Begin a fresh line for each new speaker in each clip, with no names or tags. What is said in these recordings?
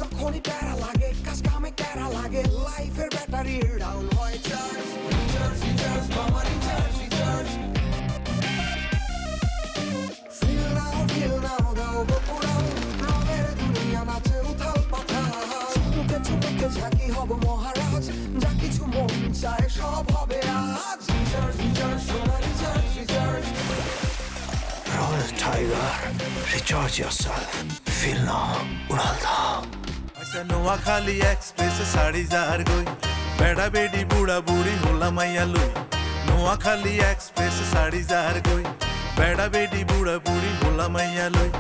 যখনই প্যারা লাগে কাজ কামে প্যারা লাগে লাইফের ব্যাটারি ডাউন হয় চার্জ রিচার্জ মামা রিচার্জ ফিল নাও দাও বকুড়াও রঙের দুনিয়া নাচে উথাল পাথাল চুমুকে চুমুকে ঝাঁকি হব মহারাজ যা কিছু মন চায় সব হবে আজ রিচার্জ সোনা recharge Royal Tiger, recharge yourself. Feel now, उड़ाल दा.
ऐसा नोआ खाली एक्सप्रेस साड़ी जार गई बेड़ा बेड़ी बूढ़ा बूढ़ी होला मैया लुई नोआ खाली एक्सप्रेस साड़ी जार गई बेड़ा बेड़ी बूढ़ा बूढ़ी होला मैया लुई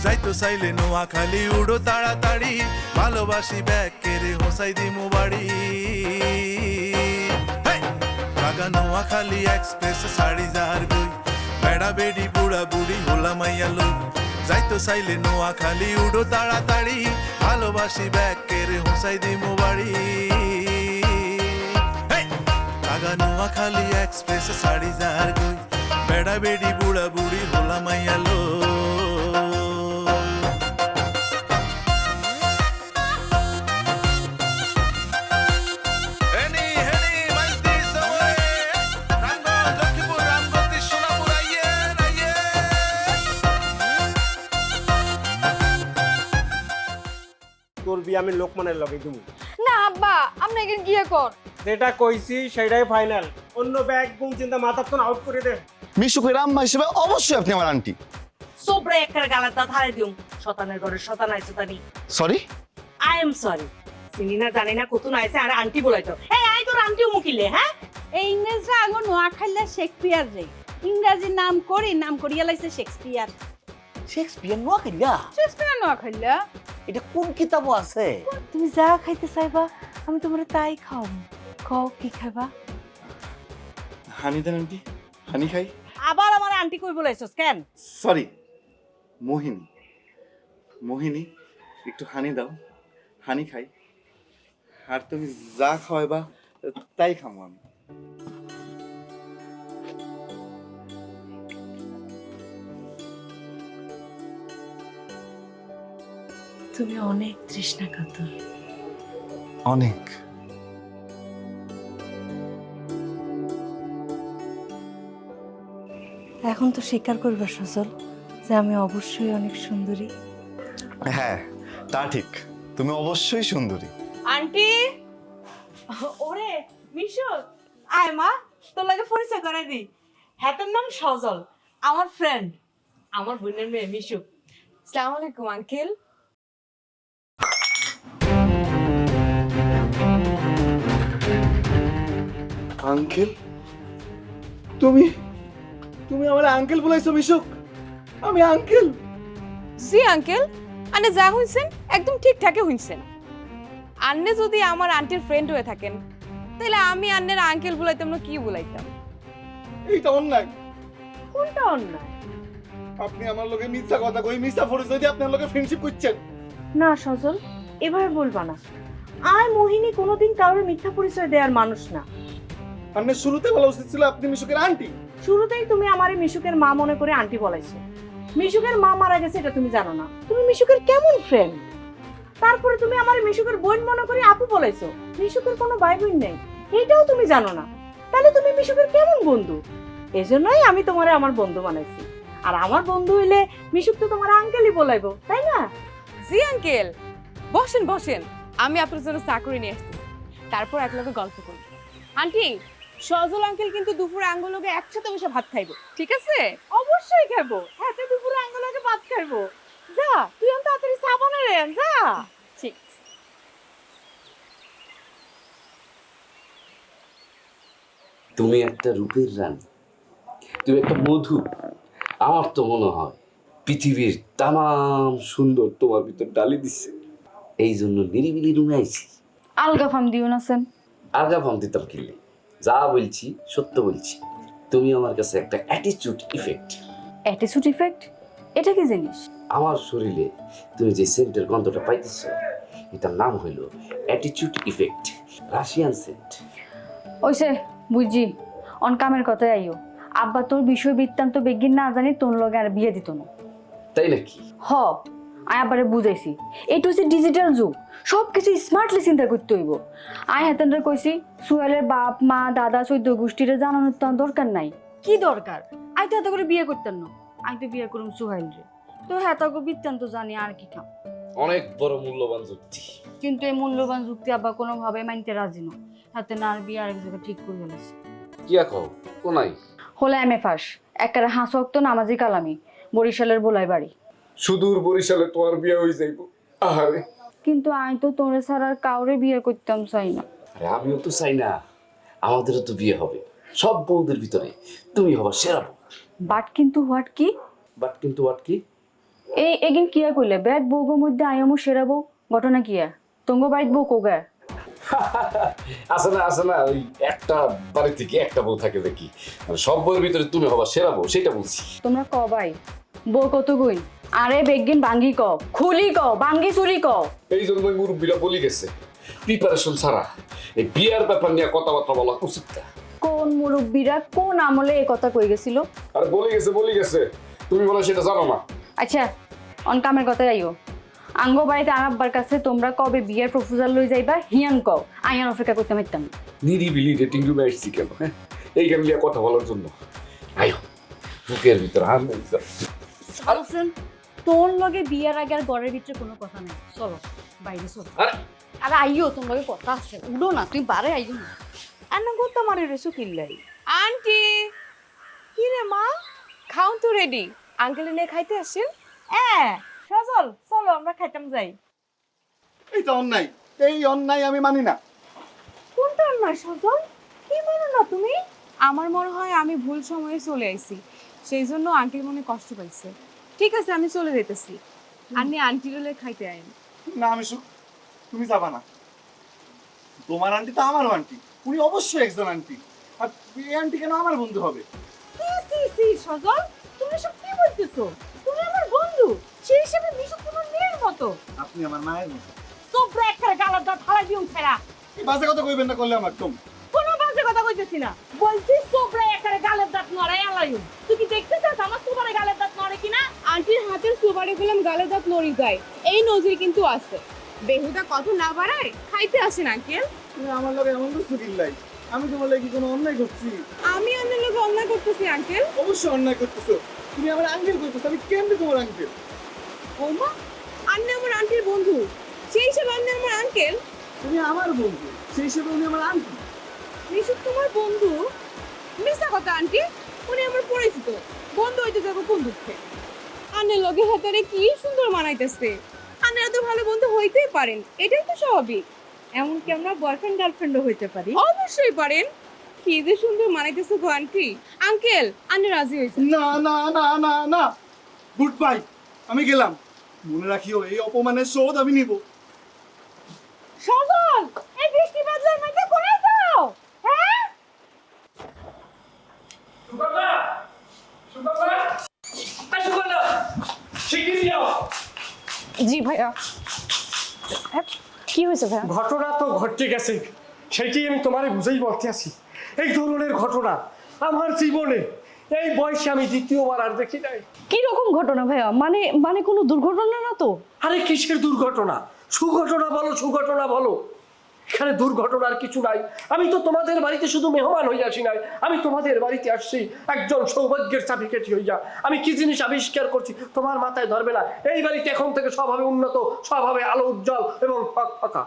যাই তো চাইলে নোয়া খালি উড়ো তাড়াতাড়ি ভালোবাসি ব্যাগ কেড়ে হোসাই দিমু বাড়ি কাগা নোয়া খালি এক্সপ্রেস শাড়ি যার গই বেড়া বেড়ি বুড়া বুড়ি হোলা মাইয়া লই যাই তো চাইলে নোয়া খালি উড়ো তাড়াতাড়ি ভালোবাসি ব্যাগ কেড়ে হোসাই দিমু বাড়ি কাগা নোয়া খালি এক্সপ্রেস শাড়ি যার গই বেড়া বেড়ি বুড়া বুড়ি হোলা মাইয়া লই
তোর বিয়ে আমি লোকমানের লগে দিমু
না আব্বা আপনি এখন গিয়ে কর
যেটা কইছি সেটাই ফাইনাল অন্য ব্যাগ গুম চিন্তা মাথার তো আউট করে দে
মিশুকের আম্মা হিসেবে অবশ্যই আপনি আমার আন্টি
সোবরে একটা গালার দাঁত হারাই দিউম শতানের ঘরে শতান আইছে তানি
সরি
আই এম সরি চিনি না জানি না কত আইছে আর আন্টি বলাইতো এই আই তোর আন্টিও মুকিলে হ্যাঁ
এই ইংরেজরা আগে নোয়াখাইলে শেক্সপিয়ার রে ইংরাজি নাম করিয়া লাইছে শেক্সপিয়ার
শেক্সপিয়ার নোয়াখাইলা
শেক্সপিয়ার নোয়াখাইলা
এটা কোন কিতাবও আছে
তুমি যা খাইতে চাইবা আমি তোমারে তাই খাওয়াবো খাও কি খাইবা
হানি দেন আন্টি হানি খাই
আবার আমার আন্টি কই বলাইছস কেন
সরি মোহিনী মোহিনী একটু হানি দাও হানি খাই আর তুমি যা খাওয়াইবা তাই খাবো আমি
তুমি অনেক তৃষ্ণা কাতর
অনেক
এখন তো স্বীকার করবা সজল যে আমি অবশ্যই অনেক সুন্দরী
হ্যাঁ তা ঠিক তুমি অবশ্যই সুন্দরী
আন্টি ওরে মিশু আয় মা তোর লাগে পরিচয় করাই দি হ্যাঁ নাম সজল আমার ফ্রেন্ড আমার বোনের মেয়ে মিশু
আসসালামু আলাইকুম আঙ্কেল
আঙ্কেল তুমি তুমি আমার আঙ্কেল বলাইছো মিশুক আমি আঙ্কেল
জি আঙ্কেল আনে যা হইছেন একদম ঠিকঠাকই হইছেন আন্নে যদি আমার আন্টির ফ্রেন্ড হয়ে থাকেন তাহলে আমি আন্নের আঙ্কেল বলাইতাম না কি বলাইতাম
এইটা অন্যায়
কোনটা অন্যায়
আপনি আমার লগে মিথ্যা কথা কই মিথ্যা পরিচয় দিয়ে আপনার লগে ফ্রেন্ডশিপ করছেন
না সজল এভাবে বলবা না আর মোহিনী কোনোদিন কারোর মিথ্যা পরিচয় দেওয়ার মানুষ না
আপনি শুরুতে বলা উচিত ছিল আপনি মিশুকের আন্টি
শুরুতেই তুমি আমারে মিশুকের মা মনে করে আন্টি বলাইছো মিশুকের মা মারা গেছে এটা তুমি জানো না তুমি মিশুকের কেমন ফ্রেন্ড তারপরে তুমি আমারে মিশুকের বোন মনে করে আপু বলাইছো মিশুকের কোনো ভাই বোন নেই এটাও তুমি জানো না তাহলে তুমি মিশুকের কেমন বন্ধু এজন্যই আমি তোমারে আমার বন্ধু বানাইছি আর আমার বন্ধু হইলে মিশুক তো তোমার আঙ্কেলই বলাইবো তাই না
জি আঙ্কেল বসেন বসেন আমি আপনার জন্য চাকরি নিয়ে আসছি তারপর একলগে গল্প করব আন্টি সজল আঙ্কেল কিন্তু দুপুরে আঙ্গুলকে একসাথে বসে ভাত খাইবো ঠিক আছে
অবশ্যই খাবো হ্যাঁ তো দুপুরে আঙ্গুলকে ভাত খাইবো যা তুই আমি তাড়াতাড়ি চা বানা রে যা
ঠিক
তুমি একটা রূপের রানী তুমি একটা মধু আমার তো মনে হয় পৃথিবীর তামাম সুন্দর তোমার ভিতর ডালি দিচ্ছে এই জন্য নিরিবিলি রুমে আইছি
আলগা ফাম দিও না সেন
আলগা ফাম দিতাম কিনলে যা বলছি সত্য বলছি তুমি আমার কাছে একটা অ্যাটিটিউড ইফেক্ট
অ্যাটিটিউড ইফেক্ট এটা কি জিনিস
আমার শরীরে তুমি যে সেন্টের গন্ধটা পাইতেছ এটার নাম হইল অ্যাটিটিউড ইফেক্ট রাশিয়ান সেন্ট
ওইসে বুঝছি অন কামের কথাই আইও আব্বা তোর বিষয় বৃত্তান্ত বেগিন না জানি তোর লগে আর বিয়ে দিত না
তাই নাকি
হ আয় আবারে বুঝাইছি এইটা হচ্ছে ডিজিটাল যুগ, সব কিছু স্মার্টলি চিন্তা করতে হইব। আয় হেতেনরে কইছি সুহেলের বাপ মা দাদা চৈদ্য গোষ্ঠীরে জানানোর তো আর দরকার নাই। কি দরকার? আই তো এত করে বিয়ে করতেন না, আই তো বিয়ে করুম সুহেল রে। তো হ্যাঁ তাকে বৃত্তান্ত জানি আর কি খাম।
অনেক বড় মূল্যবান যুক্তি।
কিন্তু এই মূল্যবান যুক্তি আবার কোনোভাবে মানতে রাজি না। হাতে না আর বিয়ে আরেক জায়গায় ঠিক করে ফেলেছে।
কি কও কোনাই?
হলে এম এ ফাঁস, একেবারে হাঁসক তো নামাজি কালামি, বরিশালের বোলাই বাড়ি।
সুদূর বরিশালে তোমার বিয়ে হয়ে যাইব। আরে
কিন্তু আমি তো তোরে ছাড়া আর কাউরে বিয়ে করতাম চাই না।
আরে আমিও তো চাই না, আমাদেরও তো বিয়ে হবে। সব বউদের ভিতরে তুমি হবা সেরা বউ।
বাট কিন্তু হোয়াট কি?
বাট কিন্তু হোয়াট কি?
এই এগিন কিয়া কইলে ব্যাগ বউগো মধ্যে আয়ামু সেরা বউ, ঘটনা কিয়া? তোঙ্গ বাড়িত বউ কোগা?
আছে না ওই একটা বাড়ি থেকে একটা বউ থাকে দেখি, আর সব বউয়ের ভিতরে তুমি হবা সেরা বউ, সেটা বলছি।
তোমরা ক ভাই বউ কত গুণ? আরে বেগিন বাঙ্গি ক, খুলি ক, বাঙ্গি চুরি ক।
এই জন্য ওই মুরব্বীরা বলি গেছে প্রিপারেশন ছাড়া এই বিয়ার ব্যাপার নিয়ে কথাবার্তা বলা উচিত না।
কোন মুরব্বীরা কোন আমলে এই কথা কই গেছিল?
আর বলি গেছে তুমি বলে সেটা জানো না।
আচ্ছা অন কামের কথা আইও। আঙ্গ বাড়িতে আনাব্বার কাছে তোমরা কবে বিয়ের প্রপোজাল লই যাইবা হিয়ান কও, আইয়ান অপেক্ষা করতে পারতাম না।
নিরিবিলি রেটিং রুমে আসছি কেন? হ্যাঁ এইখান নিয়ে কথা বলার জন্য। আয়ো বুকের ভিতরে হাত দিতে।
আলফ্রেন তোর লগে বিয়ার আগে আর ঘরের ভিতরে কোনো কথা নাই, চলো বাইরে চলো।
আরে
আরে আইও তোর লগে কথা আছে, উড়ো না তুই বারে আইও না।
এনে করতে মারি রেসু কিল্লাই।
আন্টি কি রে মা, খাউন তো রেডি, আঙ্কেল নিয়ে খাইতে আসেন।
সজল চলো আমরা খাইতাম যাই।
এইটা অন্যায়, এই অন্যায় আমি মানি না।
কোনটা অন্যায় সজল? কি বলো না তুমি?
আমার মনে হয় আমি ভুল সময়ে চলে আইছি, সেই জন্য আন্টির মনে কষ্ট পাইছে। ঠিক আছে আমি চলে যেতেছি, আপনি আন্টির হলে খাইতে আইন।
না আমি তুমি যাবা না। তোমার আন্টি তো আমারও আন্টি, উনি অবশ্যই একজন আন্টি। আর এই আন্টি কেন আমার বন্ধু হবে?
সজল তুমি সব কি বলতেছো? তুমি আমার বন্ধু, সেই হিসেবে মিশু তোমার মেয়ের মতো।
আপনি আমার মায়ের মতো।
চোপড়া একটা গালার দাঁত ফালাই দিও ছেড়া।
এই বাজে কথা কইবেন না করলে আমার তুমি।
কোনো বাজে কথা কইতেছি না, বলছি চোপড়া একটা গালের দাঁত নড়াই আলাইও। তুই কি দেখতে চাস আমার চোপড়া গালের দাঁত নড়ে কিনা?
আন্টির হাতের সুপারি গুলাম গালে দাঁত নড়ি যায়, এই নজির কিন্তু আছে। বেহুদা কথা না বাড়ায় খাইতে আসেন আঙ্কেল।
তুমি আমার লগে এমন কিছু কিল্লাই, আমি তোমার লাগি কোনো অন্যায় করছি?
আমি আপনার লোক অন্যায় করতেছি আঙ্কেল?
অবশ্যই অন্যায় করতেছো। তুমি আমার আঙ্কেল কইতেছো, আমি কেমনে তোমার আঙ্কেল?
ওমা, আপনি আমার আন্টির বন্ধু, সেই হিসেবে আপনি আমার আঙ্কেল।
তুমি আমার বন্ধু, সেই হিসেবে উনি আমার আন্টি।
মিশুক তোমার বন্ধু? মিশা কথা আন্টি, উনি আমার পরিচিত বন্ধু, হইতে যাবো কোন দুঃখে? আন্নের লগে হাতারে কি সুন্দর মানাইতেছে, আন্নের তো ভালো বন্ধু হইতেই পারেন, এটাই তো স্বাভাবিক।
এমনকি আমরা বয়ফ্রেন্ড গার্লফ্রেন্ডও হইতে পারি।
অবশ্যই পারেন। কি যে সুন্দর মানাইতেছে গো আন্টি। আঙ্কেল আন্নে রাজি হয়েছে।
না না না না না, গুড বাই, আমি গেলাম। মনে রাখিও এই অপমানের শোধ আমি নিব।
সজল এই বৃষ্টি বাদলার মধ্যে কোথায় যাও? হ্যাঁ
জি ভাইয়া। কি হয়েছে ভাইয়া?
ঘটনা তো ঘটে গেছে, সেটাই আমি তোমারে বুঝেই বলতে আছি। এই ধরনের ঘটনা আমার জীবনে এই বয়সে আমি দ্বিতীয়বার আর দেখি নাই।
কি রকম ঘটনা ভাইয়া? মানে কোনো দুর্ঘটনা না তো?
আরে কিসের দুর্ঘটনা? সুঘটনা বলো। এখানে দুর্ঘটনার কিছু নাই। আমি তো তোমাদের বাড়িতে শুধু মেহমান হয়ে আসি নাই, আমি তোমাদের বাড়িতে আসছি একজন সৌভাগ্যের চাবিকাঠি হইয়া। আমি কি জিনিস আবিষ্কার করছি তোমার মাথায় ধরবে না। এই বাড়িতে এখন থেকে সব হবে উন্নত, সব হবে আলো উজ্জ্বল এবং ফাঁকা।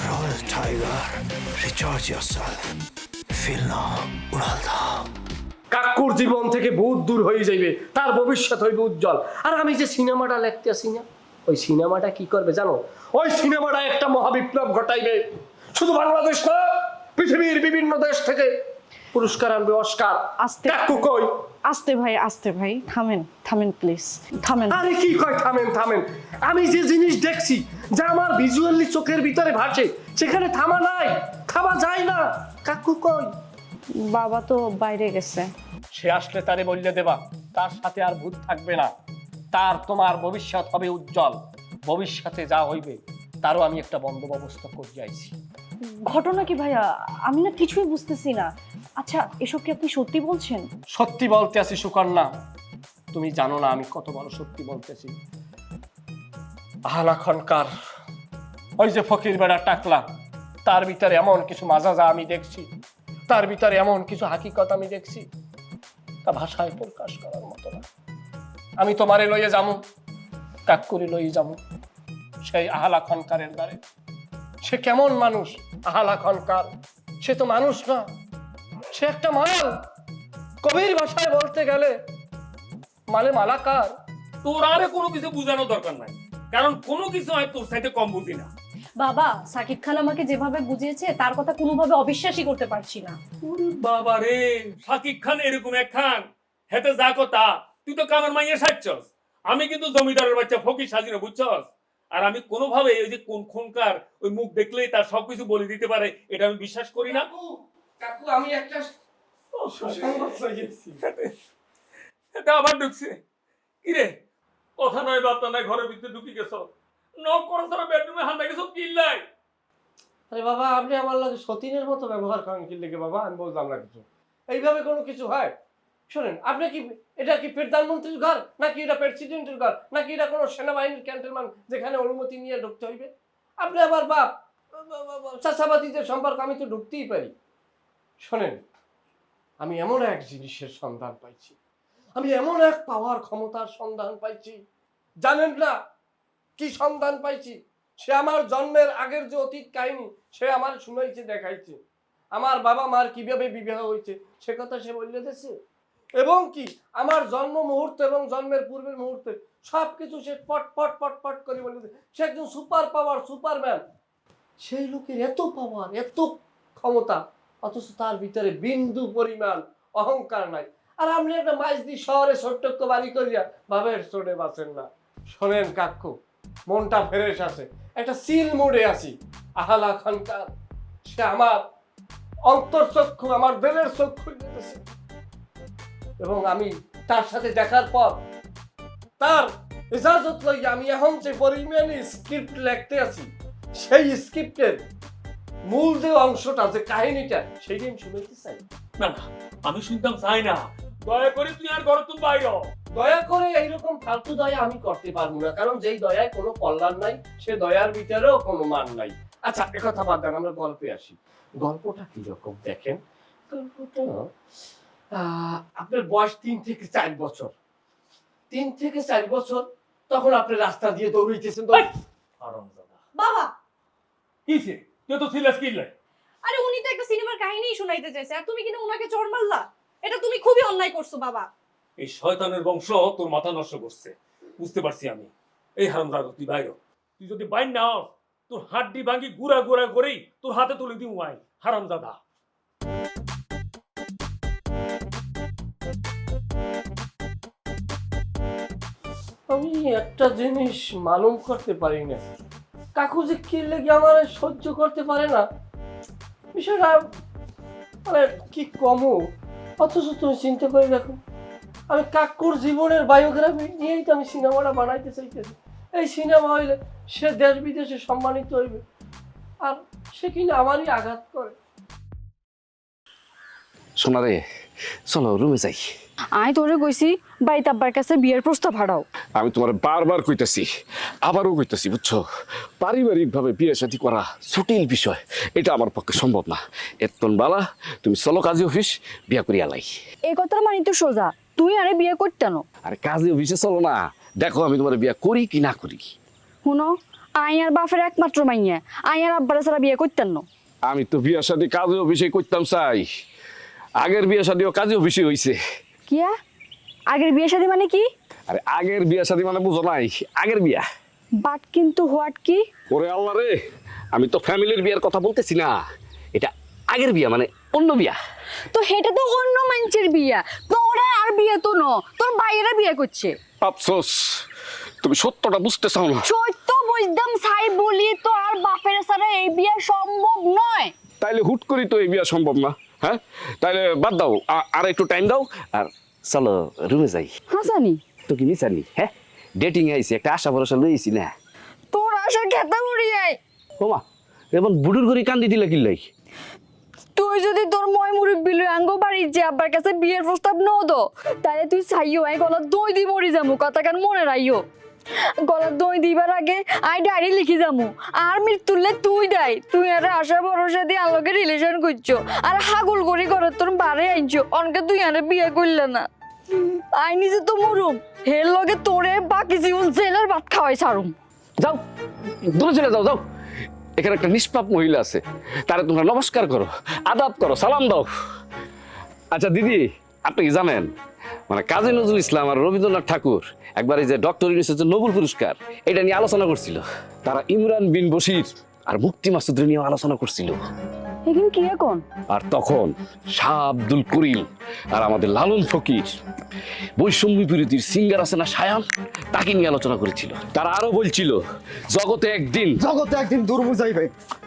Royal Tiger, recharge yourself. Feel now, উড়াল দাও।
কাকুর জীবন থেকে ভূত দূর হয়ে যাইবে, তার ভবিষ্যৎ হইবে উজ্জ্বল। আর আমি যে সিনেমাটা লিখতে আসি না, ওই সিনেমাটা কি করবে জানো? ওই সিনেমাটা একটা মহাবিপ্লব ঘটাইবে। শুধু বাংলাদেশ না, পৃথিবীর বিভিন্ন দেশ থেকে পুরস্কার আনবে, অস্কার।
আস্তে
কাকু কই?
আস্তে ভাই থামেন প্লিজ থামেন।
আরে কি কয় থামেন? আমি যে জিনিস দেখছি, যা আমার ভিজুয়ালি চোখের ভিতরে ভাসে, সেখানে থামা নাই, থামা যায় না। কাকু কই?
বাবা তো বাইরে গেছে।
সে আসলে তারে বললে দেবা, তার সাথে আর ভূত থাকবে না। তার তোমার ভবিষ্যৎ হবে উজ্জ্বল। ভবিষ্যতে যা হইবে তারও আমি একটা বন্দোবস্ত করে যাইছি।
ঘটনা কি ভাইয়া? আমি না কিছুই বুঝতেছি না। আচ্ছা এসব কি আপনি সত্যি বলছেন?
সত্যি বলতে আছি সুকন্যা, তুমি জানো না আমি কত বড় সত্যি বলতেছি। আহলা খনকার ওই যে ফকির বেড়া টাকলা, তার ভিতরে এমন কিছু মাজাজা আমি দেখছি, তার ভিতরে এমন কিছু হাকিকত আমি দেখছি, তা ভাষায় প্রকাশ করার মতো না। আমি তোমারে লইয়ে যাবো, কাকুরি লইয়ে যাবো সেই আহলা খনকারের দ্বারে। সে কেমন মানুষ আহলা খনকার? সে তো মানুষ না, সে একটা মাল। কবির ভাষায় বলতে গেলে মালে মালাকার।
তোর আরে কোনো কিছু বোঝানোর দরকার নাই, কারণ কোনো কিছু আমি তোর সাথে কম বুঝি না।
বাবা, সাকিব খান আমাকে যেভাবে বুঝিয়েছে তার কথা কোনোভাবে অবিশ্বাসই করতে পারছি না।
বাবা রে, শাকিব খান এরকম এক খান, হেতে যা কথা তুই তো কামের মাইয়া সাজছস, আমি কিন্তু জমিদারের বাচ্চা ফকির সাজিনা, বুঝছস? আর আমি কোনোভাবে ওই যে কোন খুনকার ওই মুখ দেখলেই তার সবকিছু বলে দিতে পারে, এটা আমি বিশ্বাস করি না।
কাকু আমি একটা সুসংবাদ পেয়েছি।
এটা আবার ঢুকছে কিরে? কথা নয় বার্তা নয়, ঘরের ভিতরে ঢুকি গেছ, নক করো তোরা বেডরুমে হান্ডা গেছ কিল্লাই।
আরে বাবা, আপনি আমার লাগে সতীনের মতো ব্যবহার করেন কি লেগে বাবা? আমি বললাম না কিছু, এইভাবে কোনো কিছু হয়? শোনেন, আপনি কি এটা কি প্রধানমন্ত্রীর ঘর, নাকি এটা প্রেসিডেন্টের ঘর, নাকি এটা কোনো সেনাবাহিনীর ক্যান্টনমেন্ট যেখানে অনুমতি নিয়ে ঢুকতে হইবে? আপনি আমার বাপ চাচাবাতিদের সম্পর্ক আমি তো ঢুকতেই পারি। শোনেন, আমি এমন এক জিনিসের সন্ধান পাইছি, আমি এমন এক পাওয়ার ক্ষমতার সন্ধান পাইছি, জানেন না কি সন্ধান পাইছি? সে আমার জন্মের আগের যে অতীত কাহিনী সে আমার শুনাইছে, দেখাইছে। আমার বাবা মার কিভাবে বিবাহ হয়েছে সে কথা সে বলে দিয়েছে, এবং কি আমার জন্ম মুহূর্ত এবং জন্মের পূর্বের মুহূর্তে সবকিছু সে পট পট পট পট করে বলে দিয়েছে। সে একজন সুপার পাওয়ার, সুপারম্যান। সেই লোকের এত পাওয়ার, এত ক্ষমতা, অথচ তার ভিতরে বিন্দু পরিমাণ অহংকার নাই। আর আপনি একটা মাইজদি শহরে ছোট্ট বাড়ি করিয়া ভাবের চড়ে বাঁচেন না। শোনেন কাকু, মনটা ফ্রেশ আছে, একটা সিল মোড়ে আছি। আহলা খনকার সে আমার অন্তর্চক্ষু, আমার দেলের চক্ষু যেতেছে, এবং আমি তার সাথে দেখার পর তার ইজাজত লইয়া আমি এখন যে পরিমাণে স্ক্রিপ্ট লিখতে আছি, সেই স্ক্রিপ্টের মূল যে অংশটা, যে কাহিনীটা, সেইটাই আমি শুনতে চাই।
না না, আমি শুনতাম চাই না, দয়া করে তুই আর ঘর তুই বাইর হ।
দয়া করে এইরকম ফালতু দয়া আমি করতে পারবো না, কারণ যেই দয়ায় কোনো কল্যাণ নাই সে দয়ার ভিতরেও কোনো মান নাই। আচ্ছা, একথা বাদ দেন, আমরা গল্পে আসি। গল্পটা কিরকম দেখেন? গল্পটা আপনার বয়স 3 থেকে 4 বছর। 3 থেকে 4 বছর, তখন আপনি রাস্তা দিয়ে দৌড়াইতেছেন।
বাবা,
কিছে তুই তো ছিলাস কিল্লাই?
আরে উনি তো একটা সিনেমার কাহিনী শোনাইতে চাইছে আর তুমি কিনা উনাকে চড় মারলা। এটা তুমি খুবই অন্যায় করছো বাবা।
এই শয়তানের বংশ তোর মাথা নষ্ট করছে, বুঝতে পারছি আমি। এই হারামজাদা তুই বাইর হ। তুই যদি বাইর না হস, তোর হাড্ডি ভাঙি গুড়া গুড়া করেই তোর হাতে তুলে দিই আই, হারামজাদা।
আমি একটা জিনিস মালুম করতে পারি না, কাকু যে কি লেগে আমার সহ্য করতে পারে না, বিষয়টা মানে কি কমও। অথচ তুমি চিন্তা করে দেখো, আমি কাকুর জীবনের বায়োগ্রাফি নিয়েই তো আমি সিনেমাটা বানাইতে চাইতেছি। এই সিনেমা হইলে সে দেশ বিদেশে সম্মানিত হইবে, আর সে কিনা আমারই আঘাত করে।
শোনা রে, চলো রুমে যাই।
আমি তোরে কইছি বাড়িতে আব্বার কাছে বিয়ের প্রস্তাব হারাও।
আমি তোমার বারবার কইতাছি, আবারও কইতাছি, বুঝছো? পারিবারিকভাবে বিয়ে শাদী করা জটিল বিষয়, এটা আমার পক্ষে সম্ভব না। এতন বালা তুমি চলো কাজী অফিস, বিয়া করিয়া লাই।
এই কথাটা মানে তো সোজা, তুই আরে বিয়ে করতেন?
আরে কাজী অফিসে চলো না, দেখো আমি তোমার বিয়া করি কি না করি।
শুনো, আই আর বাপের একমাত্র মাইয়া, আই আর আব্বার ছাড়া বিয়ে করতেন না।
আমি তো বিয়া শাদী কাজী অফিসে করতাম চাই, আগের বিয়া শাদীও কাজী অফিসে হইছে।
কিয়া? আগের বিয়ে শাদী মানে কি?
আরে আগের বিয়া শাদী মানে বুঝো নাই, আগের বিয়া।
বাট কিন্তু হোয়াট কি?
ওরে আল্লাহ রে, আমি তো ফ্যামিলির বিয়ার কথা বলতেছি না, এটা আগের বিয়া মানে অন্য বিয়া।
তো সেটা তো অন্য মানুষের বিয়া, তোরা আর বিয়ে তো ন, তোর ভাইয়েরা বিয়ে করছে।
আফসোস তুমি সত্যটা বুঝতে চাও না।
সত্য বুঝতাম চাই বলি তো আর বাপের ছাড়া এই বিয়ে সম্ভব নয়।
তাইলে হুট করি তো এই বিয়া সম্ভব না। হ্যাঁ, তাইলে বাদ দাও, আর একটু টাইম দাও, আর চলো রুমে যাই।
হাসানি
তো কি মিশানি? হ্যাঁ, ডেটিং আইছি, একটা আশা ভরসা লইছি না।
তোর আশা খেতা উড়িয়ে
ওমা, এমন বুড়ুর ঘরে কান্দি দিলা কিল্লাই?
তুই যদি তোর ময় মুরব্বি লই আঙ্গ বাড়ির যে আব্বার কাছে বিয়ের প্রস্তাব ন দো তাহলে তুই চাইও আই গলার দই দি মরি যামু কথা কেন মনে রাইও গলার দই দিবার আগে আই ডায়েরি লিখি যামু আর মৃত্যুলে তুই দেয় তুই আর আশা ভরসা দিয়ে আলোকে রিলেশন করছো আর হাগুল করি করে তোর বাড়ি আইছো অনকে তুই আর বিয়ে করলে না আই নিজে তো মরুম হের লগে তোরে বাকি জীবন জেলের ভাত খাওয়াই ছাড়ুম
যাও দূরে চলে যাও যাও এখানে একটা নিষ্পাপ মহিলা আছে তারা তোমরা নমস্কার করো আদাব করো সালাম দাও আচ্ছা দিদি আপনি কি জানেন মানে কাজী নজরুল ইসলাম আর রবীন্দ্রনাথ ঠাকুর একবার এই যে ডক্টর ইউনুসের যে নোবেল পুরস্কার এটা নিয়ে আলোচনা করছিল তারা ইমরান বিন বশির আর মুক্তি মাসুদের নিয়ে আলোচনা করছিল
এখানে কি এখন
আর তখন শাহ আব্দুল করিম আর আমাদের লালন ফকির বৈষম্য বিরোধীর সিঙ্গার আছে না শায়ান তাকে নিয়ে আলোচনা করেছিল তারা আরো বলছিল জগতে একদিন
দুর্মুজ আইবে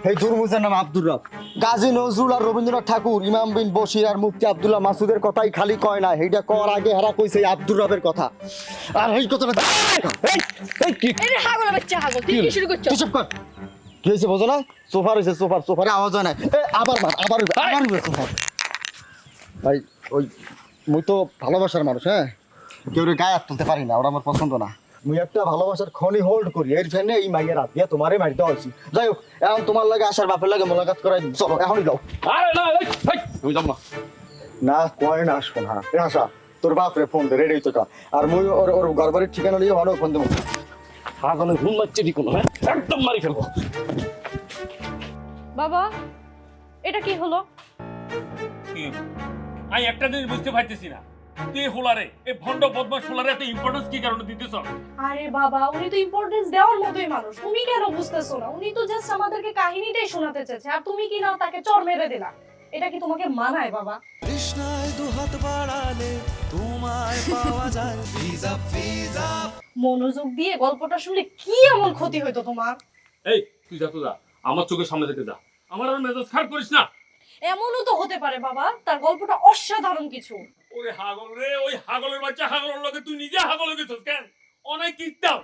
এই দুর্মুজের নাম আব্দুর রব কাজী নজরুল আর রবীন্দ্রনাথ ঠাকুর ইমাম বিন বশির আর মুফতি আব্দুল্লাহ মাসুদের কথাই খালি কয় না এইটা কর আগে হারা কইছে এই আব্দুর রবের কথা আর এই কথাটা
এরে হাগল বাচ্চা হাগল তুই কি শুরু করছো
চুপ কর কি হয়েছে বোঝো না সোফার হয়েছে সোফারে আওয়াজ হয় না আবার সোফার ভাই ওই মুই তো ভালোবাসার মানুষ হ্যাঁ কেউ গায়ে তুলতে পারি না ওরা আমার পছন্দ না মুই একটা ভালোবাসার খনি হোল্ড করি এর জন্য এই মাইয়ের হাত দিয়ে তোমারই মারি দেওয়া হয়েছি যাই হোক এখন তোমার লাগে আসার বাপের লাগে মোলাকাত করাই চলো এখনই যাও
আরে না আমি যাব না
না কয় না আসবো না আসা তোর বাপরে ফোন দে রেডি তো আর মুই ওর ঘরবাড়ির ঠিকানা নিয়ে ভালো ফোন দেবো
হাগলে ঘুম মারছে দি কোনো হ্যাঁ একদম মারি ফেলবো
বাবা এটা কি হলো?
আমি একটা জিনিস বুঝতে পারতেছি না তুই হোলারে এই ভন্ড বদমাশ হোলারে এত ইম্পর্টেন্স কি কারণে দিতেছ?
আরে বাবা উনি তো ইম্পর্টেন্স দেওয়ার মতোই মানুষ, তুমি কেন বুঝতেছো না? উনি তো জাস্ট আমাদেরকে কাহিনীটাই শোনাতে চাইছে আর তুমি কি না তাকে চড় মেরে দিলা। এটা কি তোমাকে মানায় বাবা?
কৃষ্ণায় দুহাত বাড়ালে তোমায় পাওয়া যায় ভিজা ভিজা
মনোযোগ দিয়ে গল্পটা শুনলে কি এমন ক্ষতি হইতো তোমার?
এই তুই যা তো যা, আমার চোখের সামনে থেকে যা, আমার আর মেজাজ খারাপ করিস না।
এমনও তো হতে পারে বাবা তার গল্পটা অসাধারণ কিছু।
ওরে হাগল রে, ওই হাগলের বাচ্চা হাগলের লগে তুই নিজে হাগল হয়ে গেছিস কেন? অনেক কিতাব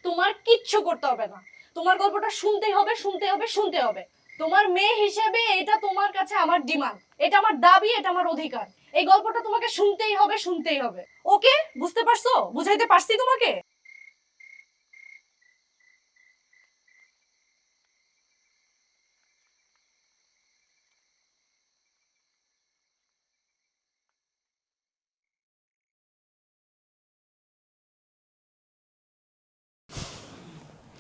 তোমার কিচ্ছু করতে হবে না, তোমার গল্পটা শুনতেই হবে শুনতে হবে শুনতে হবে। তোমার মেয়ে হিসেবে এটা তোমার কাছে আমার ডিমান্ড, এটা আমার দাবি, এটা আমার অধিকার। এই গল্পটা তোমাকে শুনতেই হবে শুনতেই হবে। ওকে বুঝতে পারছো? বুঝাইতে পারছি তোমাকে?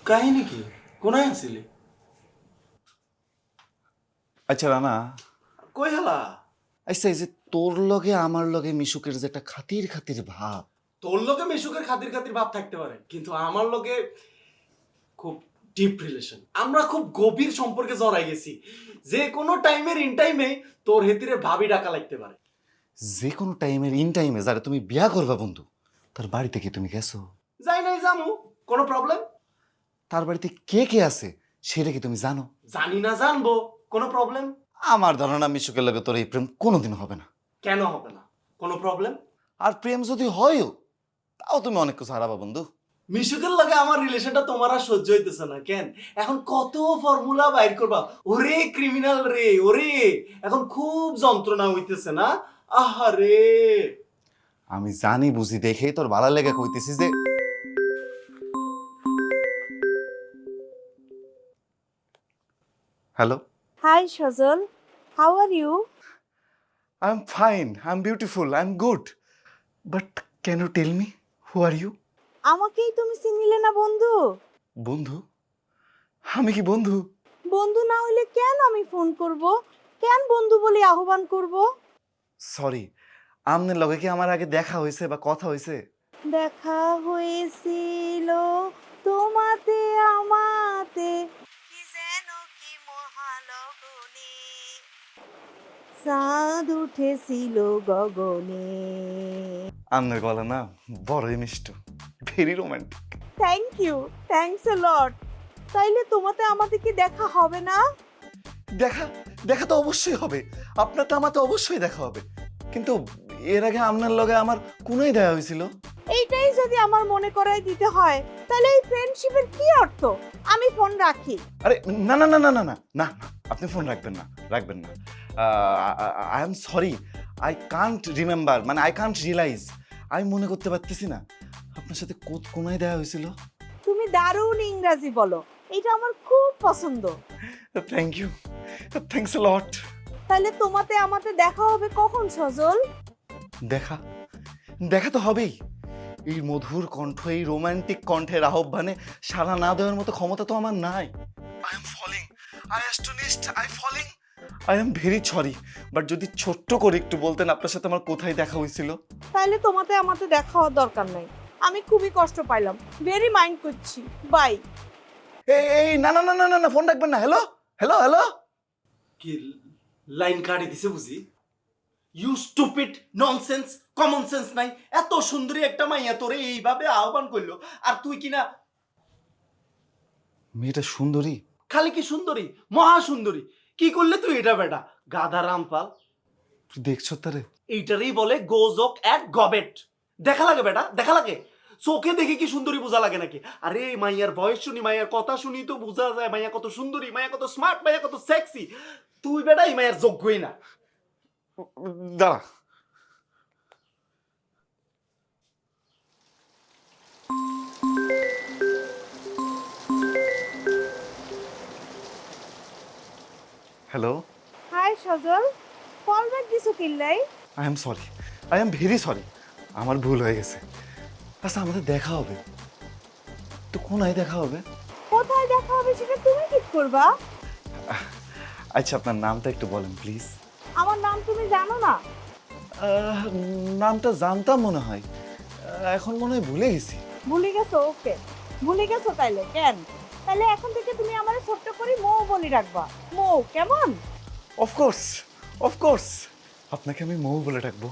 কাহিনী কি কোনায় আসিলি? আচ্ছা রানা কই হেলা? আচ্ছা এই যে তোর লগে আমার লগে মিশুকের যে একটা খাতির খাতির ভাব,
তোর লোকে মিশুকের খাতির খাতির ভাব থাকতে পারে, কিন্তু আমার লোকে খুব ডিপ রিলেশন। আমরা খুব গভীর সম্পর্কে জড়াই গেছি। যে কোনো টাইমের ইন টাইমে তোর হেতিরে ভাবি ডাকা লাগতে পারে।
যে কোনো টাইমের ইন টাইমে যারা তুমি বিয়া করবা বন্ধু তার বাড়িতে কি তুমি গেছো?
যাই নাই জামু, কোনো প্রবলেম?
তার বাড়িতে কে কে আছে সেটা কি তুমি জানো?
জানি না, জানবো, কোনো প্রবলেম?
আমার ধারণা মিশুকের লগে তোর এই প্রেম কোনোদিন হবে না।
কেন হবে না? কোনো প্রবলেম?
আর প্রেম যদি হয়ও তাও তুমি অনেক কিছু হারাবা বন্ধু।
মিশুকের লগে আমার রিলেশনটা তোমার আর সহ্য হইতেছে না কেন? এখন কত ফর্মুলা বাইর করবা। ওরে ক্রিমিনাল রে, ওরে এখন খুব যন্ত্রণা হইতেছে না? আহারে
আমি জানি বুঝি দেখেই তোর ভালো লেগে কইতেছি যে hello
hi Sajal, how are you?
I am fine, I am beautiful, I am good, but can you tell me who are you?
আমাকেই তুমি চিনিলে না বন্ধু?
বন্ধু? আমি কি বন্ধু?
বন্ধু না হইলে কেন আমি ফোন করব? কেন বন্ধু বলে আহ্বান করব?
সরি, আমনের লগে কি আমার আগে দেখা হয়েছে বা কথা হয়েছে?
দেখা হয়েছিল তোমাতে আমাতে কি যেন কি মহালগনে, চাঁদ উঠেছিল গগনে।
আমনের গলা না বড়ই মিষ্টি, ভেরি রোমান্টিক।
থ্যাঙ্কস আ লট। তাইলে তোমাতে আমাদের কি দেখা হবে না?
দেখা তো অবশ্যই হবে, আপনার তো আমার তো অবশ্যই দেখা হবে, কিন্তু এর আগে আপনার লগে আমার কোনোই দেখা হয়েছিল?
এইটাই যদি আমার মনে করাই দিতে হয় তাহলে এই ফ্রেন্ডশিপের কি অর্থ? আমি ফোন রাখি।
আরে না না না না না না না, আপনি ফোন রাখবেন না। I am sorry, I can't remember, মানে আই কান্ট রিয়েলাইজ, আমি মনে করতে পারতেছি না আপনার সাথে কোনায় দেখা হয়েছিল।
তুমি দারুণ ইংরাজি বলো, এটা আমার খুব পছন্দ।
থ্যাংক ইউ, থ্যাংকস আ লট।
তাহলে তোমাতে আমাতে দেখা হবে কখন সজল?
দেখা দেখা তো হবেই। এই মধুর কণ্ঠ, এই রোমান্টিক কণ্ঠের আহ্বানে সাড়া না দেওয়ার মতো ক্ষমতা তো আমার নাই। I am falling, I astonished, I falling. I am very sorry, but যদি ছোট্ট করে একটু বলতেন আপনার সাথে আমার কোথায় দেখা হয়েছিল।
তাহলে তোমাতে আমাতে দেখা হওয়ার দরকার নাই, আমি খুবই কষ্ট পাইলাম, ভেরি মাইন্ড করছি, বাই।
এই না না না না না না, ফোন রাখবেন না। হ্যালো হ্যালো হ্যালো,
কি লাইন কাটি দিছে বুঝি? You stupid, nonsense, common sense নাই। এত সুন্দরী একটা মাইয়া তোরে এইভাবে আহ্বান করলো, আর তুই কিনা
মেয়েটা সুন্দরী?
খালি কি সুন্দরী, মহা সুন্দরী। কি করলে তুই এটা বেটা, গাধা রামপাল।
তুই দেখছো তারে?
এইটারই বলে গোজক এক গবেট। দেখা লাগে বেটা, দেখা লাগে। চোখে দেখে কি সুন্দরী বোঝা লাগে নাকি? আরে মাইয়ার ভয়েস শুনি, মাইয়ার কথা শুনি তো বোঝা যায় মাইয়া কত সুন্দরী, মাইয়া কত স্মার্ট, মাইয়া কত সেক্সি। তুই বেটা এই মাইয়ার যোগ্যই না।
দাঁড়া, hello.
Hi Sajal, call back দিছো কিল্লাই?
I am sorry, I am very sorry, আমার ভুল হয়ে গেছে। আচ্ছা আমাদের দেখা হবে তো কোনায় দেখা হবে?
কোথায় দেখা হবে সেটা তুমি ঠিক করবা।
আচ্ছা আপনার নামটা একটু বলেন প্লিজ।
আমার নাম তুমি জানো না?
নামটা জানতাম মনে হয়, এখন মনে হয় ভুলে গেছি।
ভুলে গেছো? ওকে, ভুলে গেছো তাইলে কেন? তাহলে এখন থেকে তুমি আমারে ছোট্ট করে মৌ বলি রাখবা, মৌ, কেমন?
অফকোর্স অফকোর্স, আপনাকে আমি মৌ বলে ডাকবো।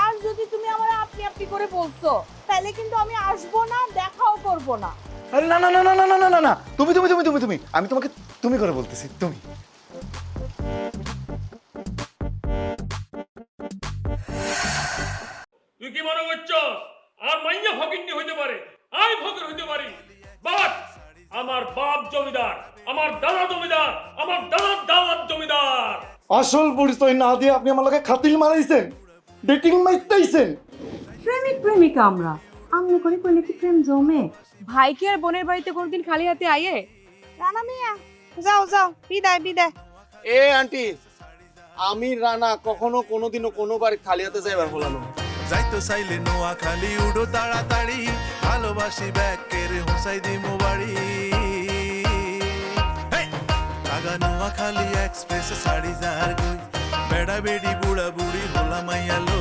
আর যদি তুমি আমার আপনি আপনি করে বলছো তাহলে কিন্তু আমি আসবো না, দেখাও করব না।
আরে না না না না না না না না না, তুমি তুমি তুমি তুমি তুমি, আমি তোমাকে তুমি করে বলতেছি, তুমি।
তুই কি মনে করছস আর মাইয়া ফকিন্নি হইতে পারে, আমি ফকির হইতে পারি? বাট আমার বাপ জমিদার, আমার দাদা জমিদার, আমার দাদার দাদার জমিদার।
আসল পরিচয় না দিয়ে আপনি আমার লগে খাতিল মারাইছেন, ডেটিং মাইতাইছেন।
প্রেমিক প্রেমিকা আমরা, আমনে করে কইলে কি প্রেম জমে?
ভাই কি আর বোনের বাড়িতে কোনদিন খালি হাতে আইয়ে?
রানা মিয়া, যাও যাও, বিদায় বিদায়।
এ আন্টি, আমি রানা কখনো কোনোদিনও কোনো বাড়ি খালি হাতে যাইবার বললাম না।
যাইতো চাইলে নোয়া খালি উড়ো তাড়াতাড়ি, ভালোবাসি ব্যাকের হোসাই দিমো বাড়ি। আগা নোয়া খালি এক্সপ্রেস সাড়ি যার গই, বেড়া বেড়ি বুড়া বুড়ি হলা মাইয়া লো।